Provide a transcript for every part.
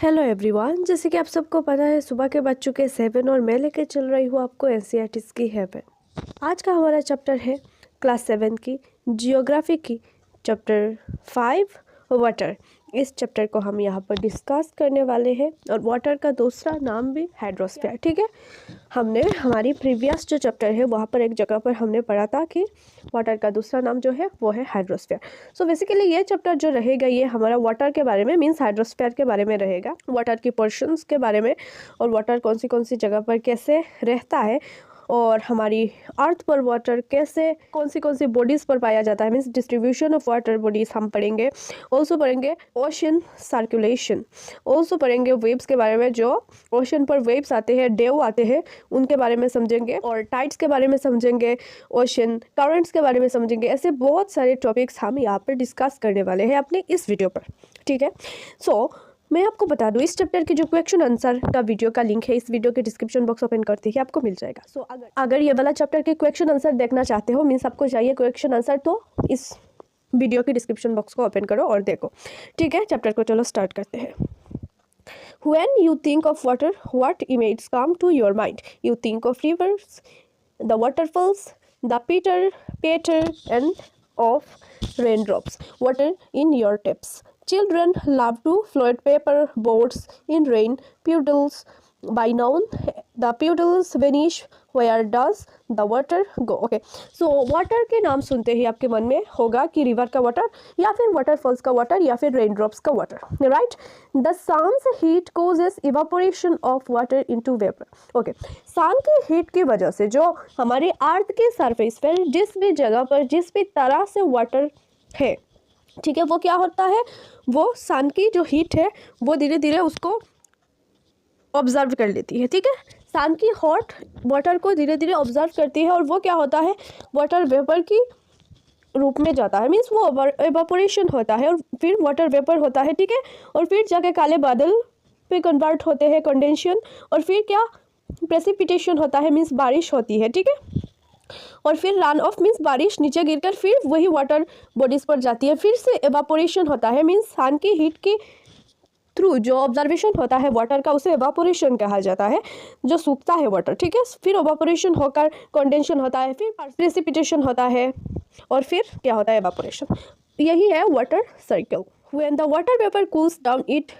Hello everyone, जैसे कि आप सबको पता है सुबह के बज चुके 7 और मैं लेके चल रही हूँ आपको एनसीईआरटी की हेवन। आज का हमारा चैप्टर है क्लास 7 की जियोग्राफी की चैप्टर 5 वाटर। इस चैप्टर को हम यहाँ पर डिस्कस करने वाले हैं और वाटर का दूसरा नाम भी हाइड्रोस्फीयर। ठीक है, हमने हमारी प्रीवियस जो चैप्टर है वहाँ पर एक जगह पर हमने पढ़ा था कि वाटर का दूसरा नाम जो है वो है हाइड्रोस्फीयर। सो बेसिकली ये चैप्टर जो रहेगा ये हमारा वाटर के बारे में मीन्स हाइड्रोस्फीयर के बारे में रहेगा, वाटर की पोर्शंस के बारे में और वाटर कौन सी जगह पर कैसे रहता है और हमारी अर्थ पर वाटर कैसे कौन सी बॉडीज़ पर पाया जाता है means distribution of water bodies हम पढ़ेंगे। ऑल्सो पढ़ेंगे ओशन सर्कुलेशन, ऑल्सो पढ़ेंगे वेव्स के बारे में, जो ओशन पर वेव्स आते हैं, डेव आते हैं, उनके बारे में समझेंगे और टाइड्स के बारे में समझेंगे, ओशन करंट्स के बारे में समझेंगे। ऐसे बहुत सारे टॉपिक्स हम यहाँ पर डिस्कस करने वाले हैं अपने इस वीडियो पर। ठीक है, सो मैं आपको बता दूं इस चैप्टर की जो क्वेश्चन आंसर का वीडियो का लिंक है इस वीडियो के डिस्क्रिप्शन बॉक्स ओपन करते ही आपको मिल जाएगा। सो अगर ये वाला चैप्टर के क्वेश्चन आंसर देखना चाहते हो मीन्स आपको चाहिए क्वेश्चन आंसर, तो इस वीडियो के डिस्क्रिप्शन बॉक्स को ओपन करो और देखो। ठीक है, चैप्टर को चलो स्टार्ट करते हैं। When you think of water, what images come to your mind? You think of rivers, the waterfalls, the patter and of raindrops. Water in your taps. Children love to float paper boats in rain puddles. By now, the puddles vanish. Where does the water go? Okay, so water के नाम सुनते ही आपके मन में होगा कि river का water या फिर वाटरफॉल्स का वाटर या फिर रेनड्रॉप्स का water, right? The sun's heat causes evaporation of water into vapor. Okay, sun की हीट की वजह से जो हमारी अर्थ के सरफेस पर जिस भी जगह पर जिस भी तरह से वाटर है, ठीक है, वो क्या होता है, वो सन की जो हीट है वो धीरे धीरे उसको ऑब्जर्व कर लेती है। ठीक है, सन की हॉट वाटर को धीरे धीरे ऑब्जर्व करती है और वो क्या होता है, वाटर वेपर की रूप में जाता है, मीन्स वो एवापोरेशन होता है और फिर वाटर वेपर होता है। ठीक है, और फिर जाके काले बादल पे कन्वर्ट होते हैं, कंडेंसेशन, और फिर क्या प्रेसिपिटेशन होता है मीन्स बारिश होती है। ठीक है, और फिर रन ऑफ मीन्स बारिश नीचे गिरकर फिर वही वाटर बॉडीज पर जाती है, फिर से एवापोरेशन होता है मीन्स सन की हीट की थ्रू जो ऑब्जर्वेशन होता है वाटर का उसे एवापोरेशन कहा जाता है, जो सूखता है वाटर। ठीक है, फिर एवापोरेशन होकर कंडेंसेशन होता है, फिर प्रेसिपिटेशन होता है और फिर क्या होता है, एवापोरेशन। यही है water cycle. When the water vapour cools down it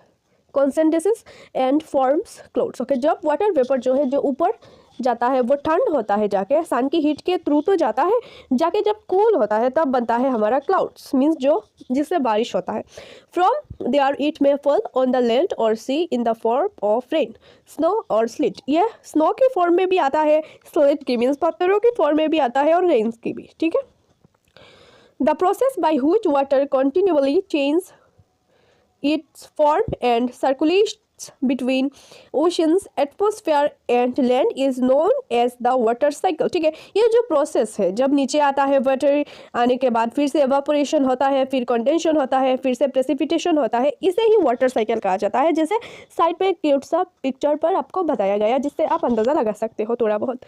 condenses and forms clouds. Okay, जब वाटर वेपर जो है जो ऊपर जाता है वो ठंड होता है, जाके सन की हीट के थ्रू तो जाता है, जाके जब कूल होता है तब बनता है हमारा क्लाउड्स मीन्स जो जिससे बारिश होता है। From there it may fall on the land और sea in the form of rain, snow और स्लिट। यह स्नो के फॉर्म में भी आता है, स्लिट की मीन्स पत्थरों की फॉर्म में भी आता है और रेन्स की भी। ठीक है, the process by हुच water continually change its form and circulates between oceans, atmosphere and land is known as the water cycle. ठीक है, ये जो प्रोसेस है जब नीचे आता है वाटर आने के बाद फिर से एवापोरेशन होता है, फिर कंडेंसेशन होता है, फिर से प्रेसिपिटेशन होता है, इसे ही वाटर साइकिल कहा जाता है। जैसे साइड पे क्यूट सा पिक्चर पर आपको बताया गया जिससे आप अंदाज़ा लगा सकते हो थोड़ा बहुत।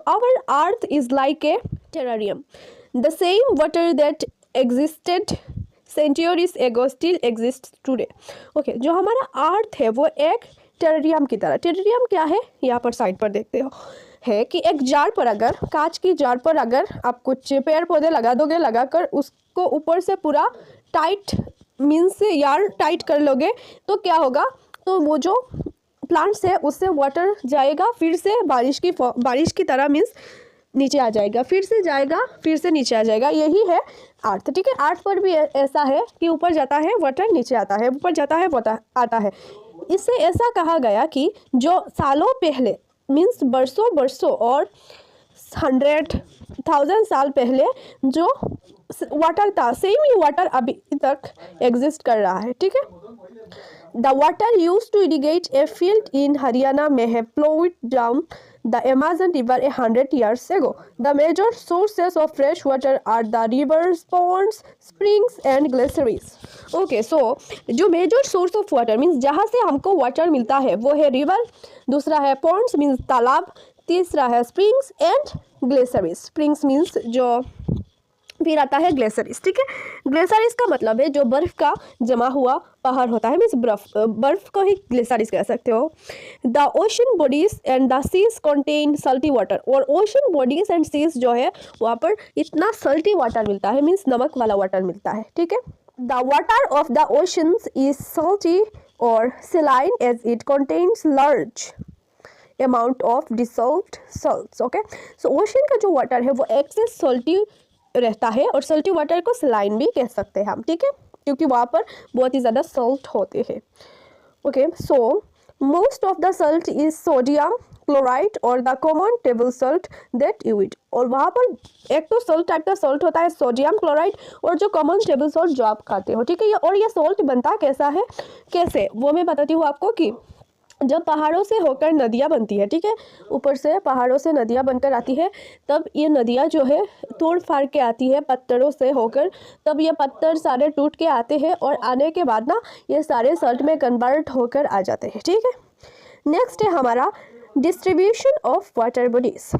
Our earth is like a terrarium, the same water that existed centuries ago still exist today. Okay, जो हमारा अर्थ है वो एक टेरेरियम की तरह, टेरेरियम क्या है यहाँ पर साइड पर देखते हो, है कि एक जार पर अगर कांच की जार पर अगर आप कुछ पेड़ पौधे लगा दोगे, लगाकर उसको ऊपर से पूरा टाइट मीन्स यार टाइट कर लोगे तो क्या होगा, तो वो जो प्लांट्स है उससे वाटर जाएगा, फिर से बारिश की तरह मीन्स नीचे आ जाएगा, फिर से जाएगा, फिर से नीचे आ जाएगा। यही है अर्थ। ठीक है, अर्थ पर भी ऐसा है कि ऊपर जाता है वाटर, नीचे आता है, ऊपर जाता है वाटर आता है। इससे ऐसा कहा गया कि जो सालों पहले मीन्स बरसों और 100,000 साल पहले जो वाटर था, सेम ही वाटर अभी तक एग्जिस्ट कर रहा है। ठीक है, the water used to irrigate a field in Haryana may have flowed down the Amazon River 100 years ago. The major sources of fresh water are the rivers, ponds, springs and glaciers. Okay, so जो major source of water means जहाँ से हमको water मिलता है वो है river, दूसरा है ponds means तालाब, तीसरा है springs and glaciers. Springs means जो फिर आता है ग्लेशियर्स, ठीक है। ग्लेशियर्स का मतलब है जो बर्फ का जमा हुआ पहाड़ होता है, मीन्स बर्फ को ही ग्लेशियर्स कह सकते हो। The ocean bodies and the seas contain salty water, और ओशन बॉडीज एंड सीज जो है वहाँ पर इतना सल्टी वाटर मिलता है, मीन्स नमक वाला वाटर मिलता है, ठीक है। The water of the oceans is salty और saline as it contains large amount of dissolved salts, okay. So ocean का जो वाटर है वो एक्सेस सॉल्टी रहता है, और सॉल्टी वाटर को सलाइन भी कह सकते हैं हम, ठीक है, क्योंकि वहाँ पर बहुत ही ज़्यादा सॉल्ट होते हैं, okay. So most of the salt is sodium chloride और the common table salt that you eat, और वहाँ पर एक तो सॉल्ट टाइप का सॉल्ट होता है सोडियम क्लोराइड, और जो कॉमन टेबल सॉल्ट जो आप खाते हो, ठीक है। और ये सॉल्ट बनता कैसा है, कैसे, वो मैं बताती हूँ आपको कि जब पहाड़ों से होकर नदियाँ बनती है, ठीक है, ऊपर से पहाड़ों से नदियाँ बनकर आती है, तब ये नदियाँ जो है तोड़ फाड़ के आती है पत्थरों से होकर, तब ये पत्थर सारे टूट के आते हैं, और आने के बाद ना ये सारे सॉल्ट में कन्वर्ट होकर आ जाते हैं, ठीक है। नेक्स्ट है हमारा डिस्ट्रीब्यूशन ऑफ वाटर बॉडीज।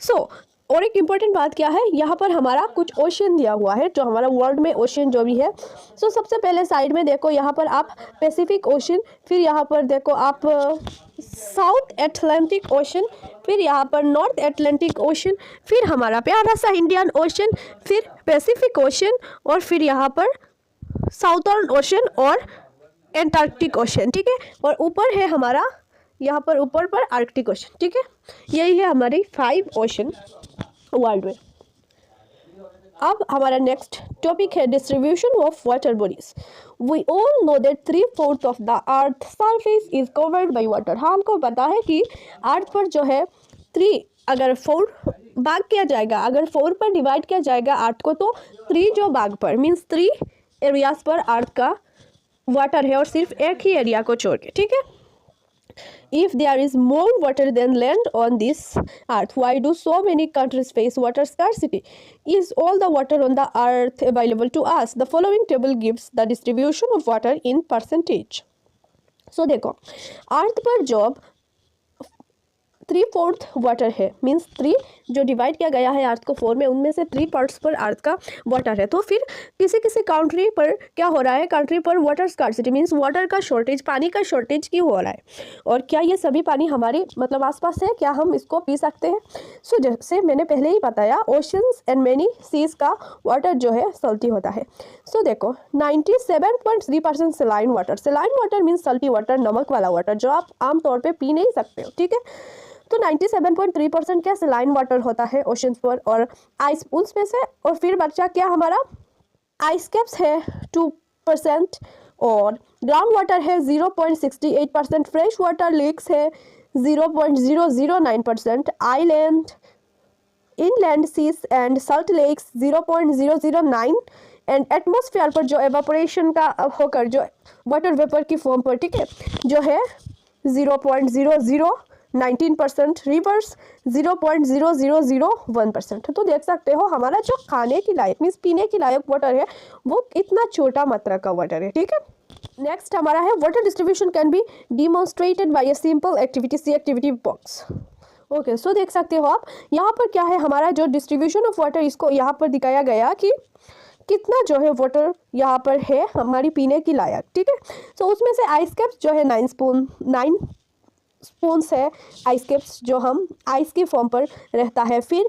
सो और एक इम्पॉर्टेंट बात क्या है, यहाँ पर हमारा कुछ ओशन दिया हुआ है, जो हमारा वर्ल्ड में ओशन जो भी है। सो सबसे पहले साइड में देखो, यहाँ पर आप पैसिफिक ओशन, फिर यहाँ पर देखो आप साउथ एटलांटिक ओशन, फिर यहाँ पर नॉर्थ एटलांटिक ओशन, फिर हमारा प्यारा सा इंडियन ओशन, फिर पैसिफिक ओशन, और फिर यहाँ पर साउथर्न ओशन और एंटार्क्टिक ओशन, ठीक है। और ऊपर है हमारा यहाँ पर ऊपर पर आर्कटिक ओशन, ठीक है। यही है हमारी 5 ओशन वर्ल्ड में। अब हमारा नेक्स्ट टॉपिक है distribution of water bodies. We all know that 3/4 of the earth surface is covered by water. हाँ, हमको पता है कि अर्थ पर जो है 3, अगर 4 भाग किया जाएगा, अगर 4 पर डिवाइड किया जाएगा अर्थ को, तो 3 जो भाग पर मीन्स 3 एरियाज पर अर्थ का वाटर है, और सिर्फ एक ही एरिया को छोड़ के, ठीक है। If there is more water than land on this earth, why do so many countries face water scarcity? Is all the water on the earth available to us? The following table gives the distribution of water in percentage. So देखो, अर्थ पर जब 3/4 water है, means 3 जो divide किया गया है अर्थ को 4 में, उनमें से 3 पार्ट्स पर अर्थ का वाटर है। तो फिर किसी किसी कंट्री पर क्या हो रहा है, कंट्री पर वाटर स्कार्सिटी मीन्स वाटर का शॉर्टेज, पानी का शॉर्टेज क्यों हो रहा है, और क्या ये सभी पानी हमारे मतलब आसपास है, क्या हम इसको पी सकते हैं। सो जैसे मैंने पहले ही बताया, ओशंस एंड मैनी सीज का वाटर जो है सल्टी होता है। सो देखो 97.3% saline water, saline water means salty water, नमक वाला वाटर, जो आप आमतौर पर पी नहीं सकते हो, ठीक है। तो 97.3% क्या सेलाइन वाटर होता है ओशंस पर, और आइस पूल्स में से, और फिर बच्चा क्या हमारा आइस कैप्स है 2%, और ग्राउंड वाटर है 0.68%, फ्रेश वाटर लेक्स है 0.009%, island inland seas and salt lakes 0.009, and atmosphere पर जो एवापोरेशन का होकर जो वाटर वेपर की फॉर्म पर, ठीक है, जो है 0.0019%, रिवर्स 0.0001%। तो देख सकते हो हमारा जो खाने की लायक मीन्स पीने की लायक वाटर है वो इतना छोटा मात्रा का वाटर है, ठीक है। नेक्स्ट हमारा है water distribution can be demonstrated by a simple activity, she activity box. Okay, so देख सकते हो आप यहाँ पर क्या है, हमारा जो डिस्ट्रीब्यूशन ऑफ वाटर, इसको यहाँ पर दिखाया गया कि कितना जो है वाटर यहाँ पर है हमारी पीने की लायक, ठीक है। सो उसमें से आइस कैप्स जो है 9 स्पून्स है, आइस कैप्स जो हम आइस की फॉर्म पर रहता है। फिर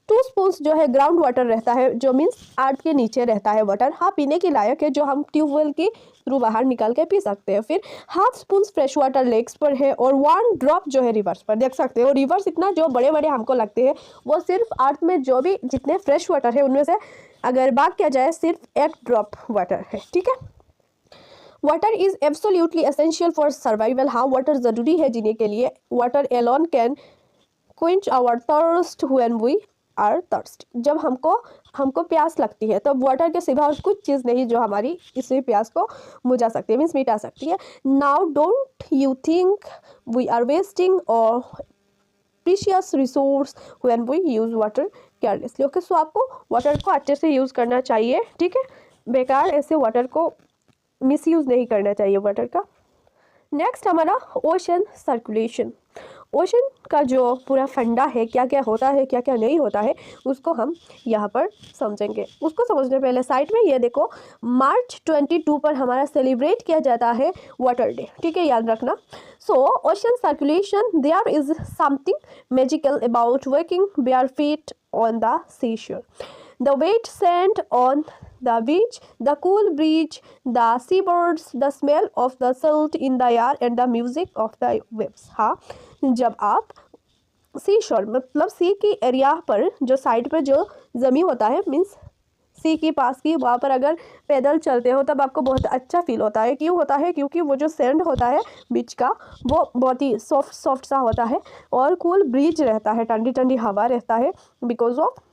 2 स्पून्स जो है ग्राउंड वाटर रहता है, जो मीन्स अर्थ के नीचे रहता है वाटर, हाँ पीने के लायक है, जो हम ट्यूबवेल के थ्रू बाहर निकाल के पी सकते हैं। फिर half spoons fresh water lakes पर है, और 1 ड्रॉप जो है रिवर्स पर। देख सकते हो रिवर्स इतना जो बड़े बड़े हमको लगते हैं, वो सिर्फ अर्थ में जो भी जितने फ्रेश वाटर है उनमें से अगर बात किया जाए सिर्फ 1 ड्रॉप वाटर है, ठीक है। Water is absolutely essential for survival. हाँ, वाटर ज़रूरी है जीने के लिए। Water alone can quench our thirst when we are thirst. जब हमको प्यास लगती है तब वाटर के सिवा और कुछ चीज़ नहीं जो हमारी इसी प्यास को बुझा सकती है, मीन्स मिटा सकती है। Now don't you think we are wasting our precious resource when we use water carelessly. Okay, so आपको वाटर को अच्छे से यूज़ करना चाहिए, ठीक है। बेकार ऐसे वाटर को मिसयूज़ नहीं करना चाहिए वाटर का। नेक्स्ट हमारा ओशन सर्कुलेशन। ओशन का जो पूरा फंडा है, क्या क्या होता है क्या क्या नहीं होता है, उसको हम यहाँ पर समझेंगे। उसको समझने पहले साइड में ये देखो, मार्च 22 पर हमारा सेलिब्रेट किया जाता है वाटर डे, ठीक है, याद रखना। So ocean circulation, there is something magical about working bare feet on the sea shore, the wet sand on the beach, the cool breeze, the seabirds, the smell of the salt in the air and the music of the waves। हाँ, जब आप सी शोर मतलब सी की area पर, जो side पर जो ज़मीन होता है, मीन्स सी के पास की, वहाँ पर अगर पैदल चलते हो तब आपको बहुत अच्छा फील होता है। क्यों होता है? क्योंकि वो जो सैंड होता है बीच का, वो बहुत ही सॉफ्ट सा होता है और कूल ब्रीज रहता है, ठंडी ठंडी हवा रहता है, बिकॉज ऑफ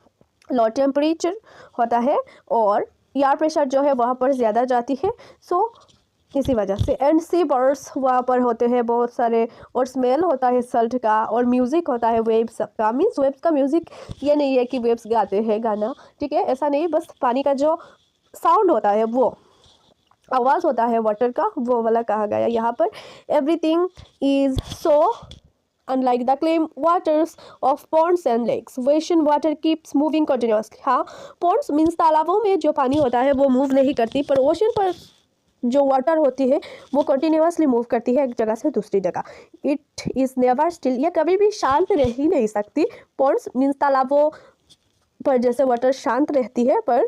लो टेम्परेचर होता है और एयर प्रेशर जो है वहाँ पर ज़्यादा जाती है। सो इसी वजह से, एंड सी बर्ड्स वहाँ पर होते हैं बहुत सारे, और स्मेल होता है सल्ट का, और म्यूज़िक होता है वेव्स का। मीन्स वेव्स का म्यूज़िक ये नहीं है कि वेव्स गाते हैं गाना, ठीक है, ऐसा नहीं, बस पानी का जो साउंड होता है, वो आवाज़ होता है वाटर का, वो वाला कहा गया यहाँ पर। Everything is so unlike the clean waters of ponds and lakes, ocean water keeps moving continuously। हाँ, ponds मीन्स तालाबों में जो पानी होता है वो मूव नहीं करती, पर ओशन पर जो वाटर होती है वो कंटिन्यूसली मूव करती है एक जगह से दूसरी जगह। इट इज़ नेवर स्टिल, ये कभी भी शांत रह ही नहीं सकती। ponds मीन्स तालाबों पर जैसे वाटर शांत रहती है, पर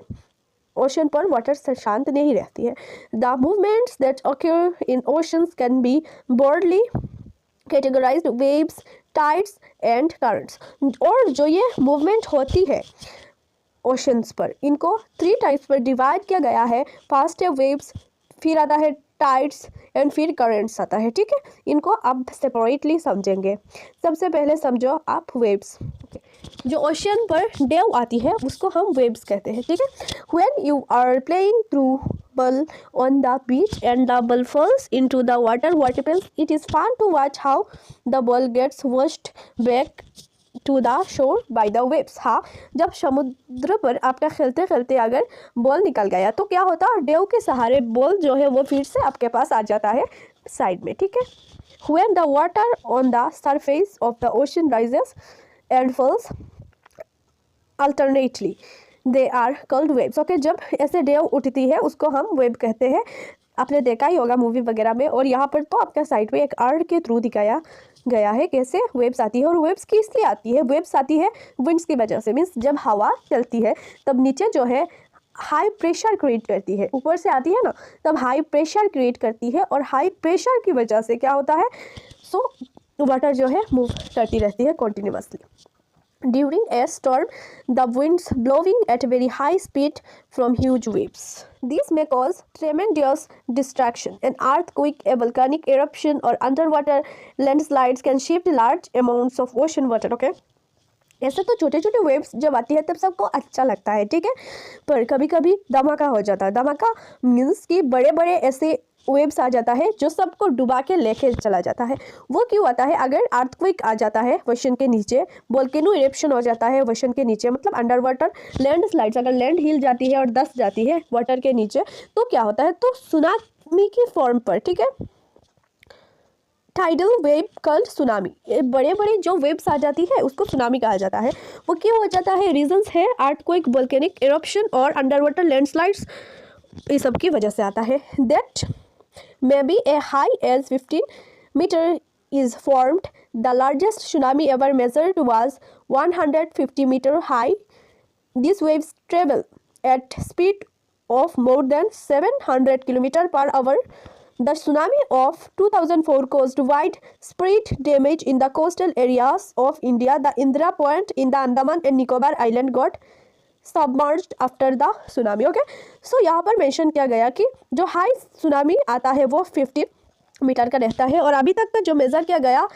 ओशन पर वाटर शांत नहीं रहती है। The movements that occur in oceans can be broadly categorized waves, tides and currents। और जो ये मूवमेंट होती है ओशंस पर, इनको 3 टाइप्स पर डिवाइड किया गया है। फर्स्ट है वेव्स, फिर आता है टाइड्स एंड फिर करंट्स आता है, ठीक है। इनको आप सेपरेटली समझेंगे। सबसे पहले समझो आप वेव्स। जो ओशन पर डेव आती है उसको हम वेव्स कहते हैं, ठीक है। When you are playing through ball on the beach and the ball falls into the water, what happens? It is fun to watch how the ball gets washed back to the shore by the waves। हाँ, जब समुद्र पर आपका खेलते खेलते अगर ball निकल गया तो क्या होता है? डेव के सहारे बॉल जो है वो फिर से आपके पास आ जाता है साइड में, ठीक है। When the water on the surface of the ocean rises and falls alternately, they are called waves. Okay, जब ऐसे डेव उठती है उसको हम वेव कहते हैं। आपने देखा ही होगा मूवी वगैरह में, और यहाँ पर तो आपका साइड पे एक आर्ट के थ्रू दिखाया गया है कैसे वेव्स आती है। और वेव्स किस लिए आती है? वेव्स आती है विंड्स की वजह से। मीन्स जब हवा चलती है तब नीचे जो है हाई प्रेशर क्रिएट करती है, ऊपर से आती है ना, तब हाई प्रेशर क्रिएट करती है, और हाई प्रेशर की वजह से क्या होता है? सो वाटर जो है मूव करती रहती है continuously. During a storm, the winds blowing at a very high speed from huge waves. These may cause tremendous destruction. An earthquake, a volcanic eruption, or underwater landslides can shift large amounts of ocean water. Okay? ऐसे तो छोटे छोटे waves जब आती है तब सबको अच्छा लगता है, ठीक है, पर कभी कभी धमाका हो जाता है। धमाका मीन्स कि बड़े बड़े ऐसे वेव्स आ जाता है जो सबको डुबा के लेके चला जाता है। वो क्यों आता है? अगर अर्थक्वेक आ जाता है ओशन के नीचे, वोल्केनो इरप्शन हो जाता है ओशन के नीचे, मतलब अंडर वाटर लैंड स्लाइड्स, अगर लैंड हिल जाती है और धंस जाती है वाटर के नीचे, तो क्या होता है? तो सुनामी की फॉर्म पर, ठीक है, टाइडल वेव कॉल्ड सुनामी, ये बड़े बड़े जो वेव्स आ जाती है उसको सुनामी कहा जाता है। वो क्यों हो जाता है? रीजंस है अर्थक्वेक, वोल्केनिक इरप्शन और अंडर वाटर लैंडस्लाइड्स, ये सब की वजह से आता है। That maybe a high as 15 meter is formed. The largest tsunami ever measured was 150 meter high. These waves travel at speed of more than 700 km per hour. The tsunami of 2004 caused widespread damage in the coastal areas of India. The Indira Point in the Andaman and Nicobar Island got submerged after the tsunami. Okay, so यहाँ पर mention किया गया कि जो high tsunami आता है वो 50 metre का रहता है, और अभी तक का जो मेज़र किया गया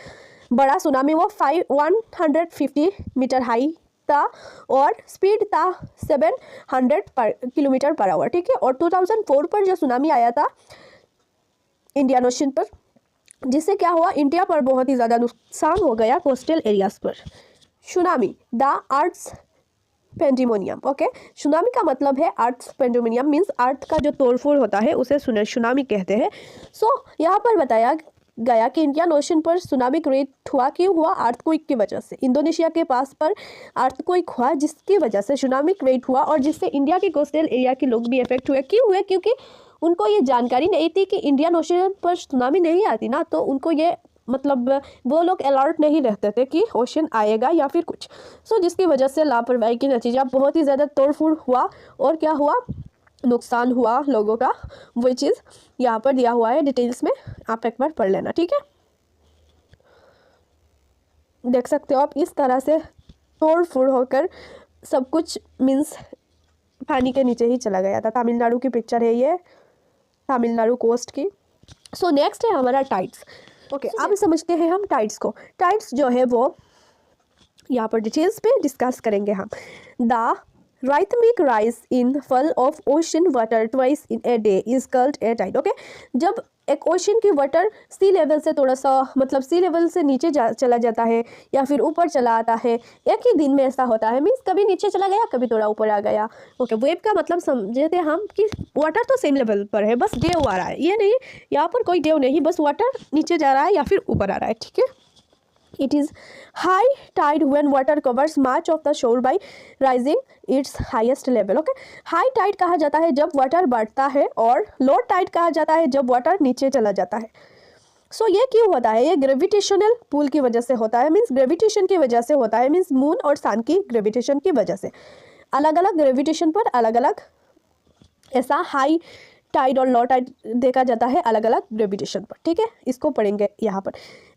बड़ा सुनामी वो 150 मीटर हाई था, और स्पीड था 700 किलोमीटर पर आवर, ठीक है। और 2004 पर जो सुनामी आया था इंडियन ओशन पर, जिससे क्या हुआ? इंडिया पर बहुत ही ज़्यादा नुकसान हो गया कोस्टल एरियाज पर। Tsunami, the earth's pandemonium. Okay, tsunami का मतलब है अर्थ पेंडेमोनियम, मीन्स अर्थ का जो तोड़फोड़ होता है उसे सुनामी कहते हैं। सो यहाँ पर बताया गया कि इंडियन ओशन पर सुनामी क्रिएट हुआ। क्यों हुआ? अर्थक्वेक की वजह से। इंडोनेशिया के पास पर अर्थक्वेक हुआ जिसकी वजह से सुनामी क्रिएट हुआ और जिससे इंडिया के कोस्टल एरिया के लोग भी इफेक्ट हुए। क्यों हुए? क्योंकि उनको ये जानकारी नहीं थी कि इंडियन ओशन पर सुनामी नहीं आती ना, तो उनको ये मतलब वो लोग अलर्ट नहीं रहते थे कि ओशन आएगा या फिर कुछ। जिसकी वजह से लापरवाही की नतीजा बहुत ही ज़्यादा तोड़फोड़ हुआ और क्या हुआ? नुकसान हुआ लोगों का। वही चीज़ यहाँ पर दिया हुआ है डिटेल्स में, आप एक बार पढ़ लेना, ठीक है। देख सकते हो आप, इस तरह से तोड़फोड़ होकर सब कुछ मीन्स पानी के नीचे ही चला गया था। तमिलनाडु की पिक्चर है ये, तमिलनाडु कोस्ट की। नेक्स्ट है हमारा टाइड्स। ओके, अब समझते हैं हम टाइड्स को। टाइड्स जो है वो यहाँ पर डिटेल्स पे डिस्कस करेंगे हम। The rhythmic rise in fall of ocean water twice in a day is called a tide। Okay, जब एक ओशन की वाटर सी लेवल से थोड़ा सा मतलब सी लेवल से नीचे चला जाता है या फिर ऊपर चला आता है, एक ही दिन में ऐसा होता है। मीन्स कभी नीचे चला गया, कभी थोड़ा ऊपर आ गया। ओके, वेव का मतलब समझे थे हम कि वाटर तो सेम लेवल पर है, बस डेव आ रहा है। ये नहीं, यहाँ पर कोई डेव नहीं, बस वाटर नीचे जा रहा है या फिर ऊपर आ रहा है, ठीक है। It is high tide when water covers much of the shore by rising its highest level। Okay, high tide कहा जाता है जब वाटर बढ़ता है और लो टाइड कहा जाता है जब वाटर नीचे चला जाता है। ये क्यों होता है? ये ग्रेविटेशनल पुल की वजह से होता है। मीन्स ग्रेविटेशन की वजह से होता है। मीन्स मून और सन की ग्रेविटेशन की वजह से अलग अलग ग्रेविटेशन पर अलग अलग ऐसा हाई टाइड और लो टाइड देखा जाता है अलग अलग ग्रेविटेशन पर, ठीक है। इसको पढ़ेंगे यहाँ पर।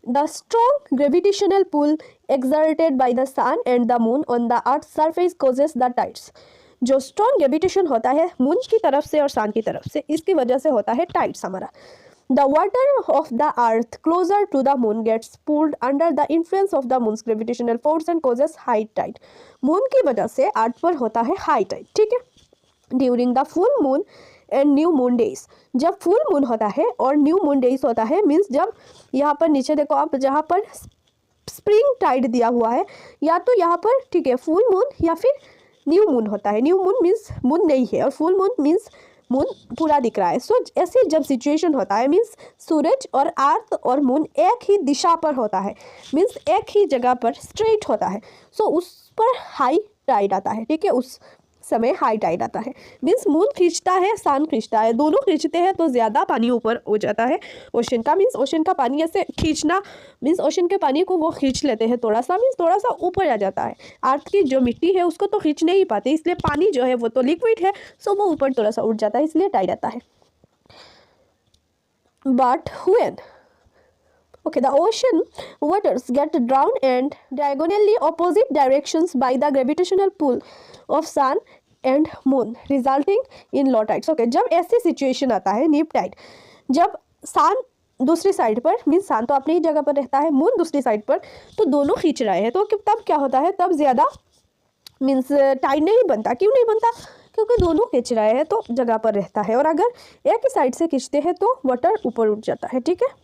The strong gravitational pull exerted by the sun and the moon on the earth surface causes the tides. जो स्ट्रॉन्ग ग्रेविटेशन होता है मून की तरफ से और सन की तरफ से, इसकी वजह से होता है टाइड्स हमारा। The water of the earth closer to the moon gets pulled under the influence of the moon's gravitational force and causes high tide. Moon की वजह से अर्थ पर होता है हाई टाइड, ठीक है। During the full moon and new moon days, जब full moon होता है और न्यू मून डेज होता है, मीन्स जब यहाँ पर नीचे देखो आप, जहाँ पर स्प्रिंग टाइड दिया हुआ है या तो यहाँ पर, ठीक है, फुल मून या फिर न्यू मून होता है। न्यू मून मीन्स मून नहीं है और फुल मून मीन्स मून पूरा दिख रहा है। ऐसे जब सिचुएशन होता है, मीन्स सूरज और अर्थ और मून एक ही दिशा पर होता है, मीन्स एक ही जगह पर स्ट्रेट होता है, उस पर हाई टाइड आता है, ठीक है। उस समय हाई टाइड आता है। मीन्स मून खींचता है, सन खींचता है, दोनों खींचते हैं तो ज़्यादा पानी ऊपर हो जाता है ओशन का। मीन्स ओशन का पानी ऐसे खींचना, मीन्स ओशन के पानी को वो खींच लेते हैं थोड़ा सा, मीन्स थोड़ा सा ऊपर आ जाता है। अर्थ की जो मिट्टी है उसको तो खींच नहीं पाते, इसलिए पानी जो है वो तो लिक्विड है, वो ऊपर थोड़ा सा उठ जाता है, इसलिए टाइड आता है। But when okay, the ocean waters get drawn and diagonally opposite directions by the gravitational pull of sun and moon resulting in low tides। okay, जब ऐसी सिचुएशन आता है नीप टाइड, जब सन दूसरी साइड पर, मीन्स सन तो अपनी ही जगह पर रहता है, मून दूसरी साइड पर, तो दोनों खींच रहे हैं, तो तब क्या होता है? तब ज़्यादा मीन्स टाइड नहीं बनता। क्यों नहीं बनता? क्योंकि दोनों खींच रहे हैं तो जगह पर रहता है, और अगर एक ही साइड से खींचते हैं तो वाटर ऊपर उठ जाता है, ठीक है।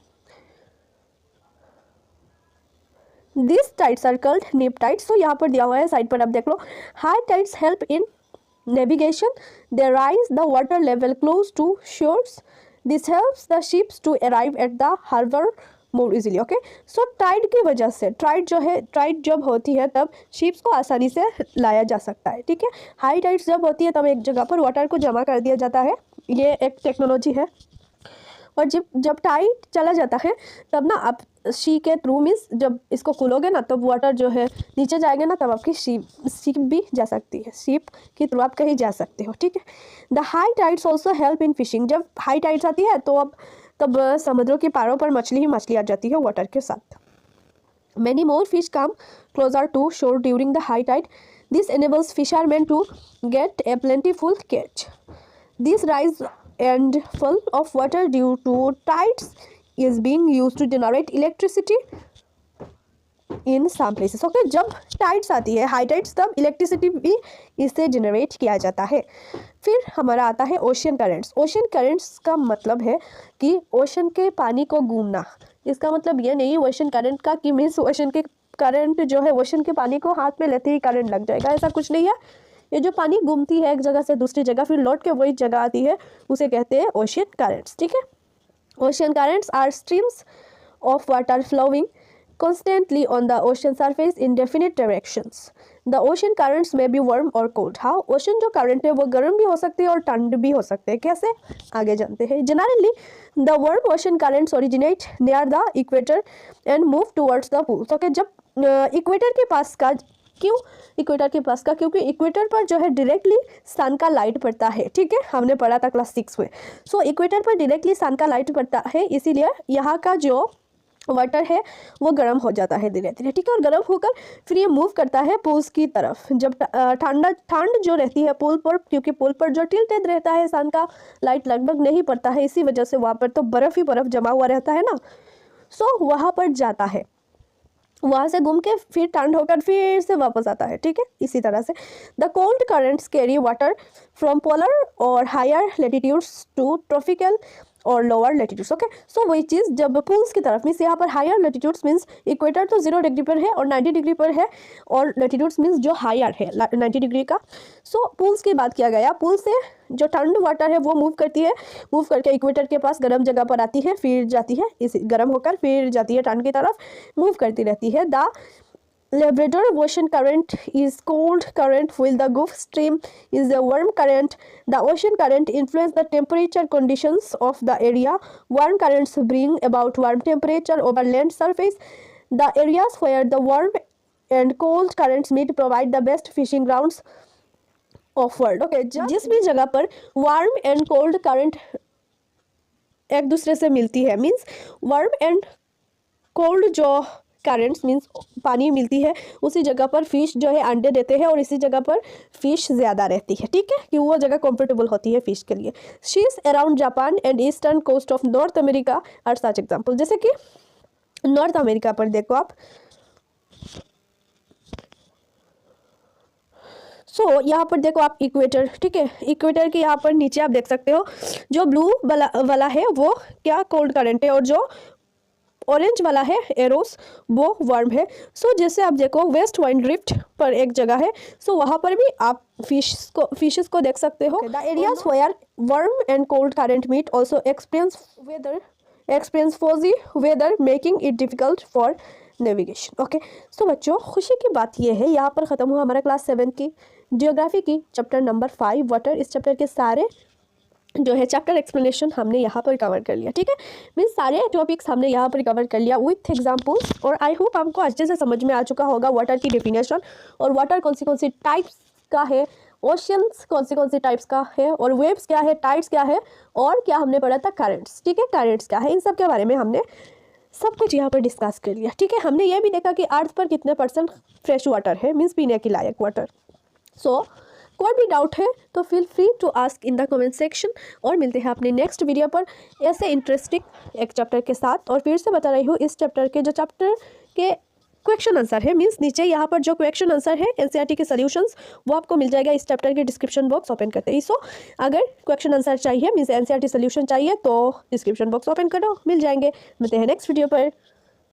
This tides are called neap tides. यहाँ पर दिया हुआ है साइड पर, आप देख लो। High tides help in navigation, they raise the water level close to shores, this helps the ships to arrive at the harbour more easily. Okay, tide की वजह से, टाइड जो है, टाइड जब होती है तब शिप्स को आसानी से लाया जा सकता है, ठीक है। हाई टाइड्स जब होती है तब एक जगह पर वाटर को जमा कर दिया जाता है, ये एक टेक्नोलॉजी है। और जब टाइड चला जाता है तब ना आप शी के थ्रू, मीन्स जब इसको खोलोगे ना तब वाटर जो है नीचे जाएगा ना, तब आपकी शिप भी जा सकती है, शिप के थ्रू आप कहीं जा सकते हो, ठीक है। The high tides also help in fishing. जब हाई टाइड्स आती है तो तब समुद्रों के पारों पर मछली ही मछली आ जाती है वाटर के साथ। Many more fish come closer to shore during the high tide, this enables fishermen to get a plentiful catch. This rise and fall of water due to tides is being used to generate electricity in some places। Okay, जब tides आती है, high tides, तब electricity भी इससे generate किया जाता है। फिर हमारा आता है ओशन करेंट्स। ओशन करेंट्स का मतलब है कि ओशन के पानी को घूमना। इसका मतलब ये नहीं ओशन करंट का कि मीन्स ओशन के करंट जो है ओशन के पानी को हाथ में लेते ही करंट लग जाएगा, ऐसा कुछ नहीं है। ये जो पानी घूमती है एक जगह से दूसरी जगह, फिर लौट के वही जगह आती है, उसे कहते हैं ओशन करेंट्स, ठीक है। Ocean currents are streams of water flowing constantly on the ocean surface in definite directions. The ocean currents may be warm or cold. हाँ, ओशन जो करंट है वो गर्म भी हो सकते हैं और ठंड भी हो सकते हैं। कैसे, आगे जानते हैं। Generally the warm ocean currents originate near the equator and move towards the poles. Okay, जब इक्वेटर के पास का, क्यों इक्वेटर के पास का, क्योंकि इक्वेटर पर जो है डायरेक्टली सन का लाइट पड़ता है। ठीक है, हमने पढ़ा था क्लास 6 में। सो इक्वेटर पर डायरेक्टली सन का लाइट पड़ता है, इसीलिए यहाँ का जो वाटर है वो गर्म हो जाता है धीरे धीरे। ठीक है, और गर्म होकर फिर ये मूव करता है पोल्स की तरफ। जब ठंड जो रहती है पोल पर, क्योंकि पोल पर जो टिल्टेड रहता है, सन का लाइट लगभग नहीं पड़ता है, इसी वजह से वहाँ पर तो बर्फ़ ही बर्फ़ जमा हुआ रहता है ना। सो वहाँ पर जाता है, वहाँ से घूम के फिर ठंड होकर फिर से वापस आता है। ठीक है, इसी तरह से the cold currents carry water from polar और हायर लेटीट्यूड्स टू ट्रॉपिकल और लोअर लेटीट्यूड्स। ओके, सो वही चीज़ जब पोल्स की तरफ मीन्स यहाँ पर हायर लेटीट्यूड्स मीन्स इक्वेटर तो 0 डिग्री पर है और 90 डिग्री पर है, और लेटीट्यूड्स मीन्स जो हायर है 90 डिग्री का। सो पोल्स की बात किया गया, पोल से जो ठंड वाटर है वो मूव करती है, मूव करके इक्वेटर के पास गर्म जगह पर आती है, फिर जाती है, इस गर्म होकर फिर जाती है ठंड की तरफ, मूव करती रहती है। The Labrador ocean current is cold current while the Gulf Stream is a warm current. The ocean current influence the temperature conditions of the area. Warm currents bring about warm temperature over land surface. The areas where the warm and cold currents meet provide the best fishing grounds of world. Okay, जिस भी जगह पर warm and cold current एक दूसरे से मिलती है, means warm and cold जो करेंट्स मीन्स पानी मिलती है, उसी जगह पर फिश जो है अंडे देते हैं और इसी जगह पर फिश ज़्यादा रहती है। ठीक है, कि वो जगह कंफर्टेबल होती है फिश के लिए। Seas around Japan and eastern coast of North America are such example. जैसे कि नॉर्थ अमेरिका पर देखो आप, यहाँ पर देखो आप इक्वेटर। ठीक है, इक्वेटर के यहाँ पर नीचे आप देख सकते हो जो ब्लू वाला है वो क्या कोल्ड करंट है, और जो ऑरेंज वाला है एरोस वो वार्म है। जैसे आप देखो वेस्ट वाइंड ड्रिफ्ट पर एक जगह है, वहाँ पर भी आप फिशेस को देख सकते हो। The areas where warm and cold current meet also experience foggy weather making it difficult for navigation. Okay, so बच्चों खुशी की बात यह है, यहाँ पर ख़त्म हुआ हमारा क्लास 7 की जियोग्राफी की चैप्टर नंबर 5 वाटर। इस चैप्टर के सारे जो है चैप्टर एक्सप्लेनेशन हमने यहाँ पर कवर कर लिया। ठीक है, मीन्स सारे टॉपिक्स हमने यहाँ पर कवर कर लिया विथ एग्जांपल्स, और आई होप आपको अच्छे से समझ में आ चुका होगा वाटर की डेफिनेशन, और वाटर कौन सी टाइप्स का है, ओशियंस कौन सी टाइप्स का है, और वेव्स क्या है, टाइड्स क्या है, और क्या हमने पढ़ा था करेंट्स। ठीक है, करेंट्स क्या है, इन सब के बारे में हमने सब कुछ यहाँ पर डिस्कस कर लिया। ठीक है, हमने ये भी देखा कि अर्थ पर कितने % फ्रेश वाटर है, मीन्स पीने के लायक वाटर। कोई भी डाउट है तो feel free to ask in the comment section, और मिलते हैं अपने नेक्स्ट वीडियो पर ऐसे इंटरेस्टिंग एक चैप्टर के साथ। और फिर से बता रही हूँ, इस चैप्टर के जो चैप्टर के क्वेश्चन आंसर है, मीन्स नीचे यहाँ पर जो क्वेश्चन आंसर है एनसीईआरटी के सॉल्यूशंस, वो आपको मिल जाएगा इस चैप्टर के डिस्क्रिप्शन बॉक्स ओपन करते ही। अगर क्वेश्चन आंसर चाहिए मीन्स एनसीईआरटी सॉल्यूशन चाहिए तो डिस्क्रिप्शन बॉक्स ओपन करो, मिल जाएंगे। मिलते हैं नेक्स्ट वीडियो पर।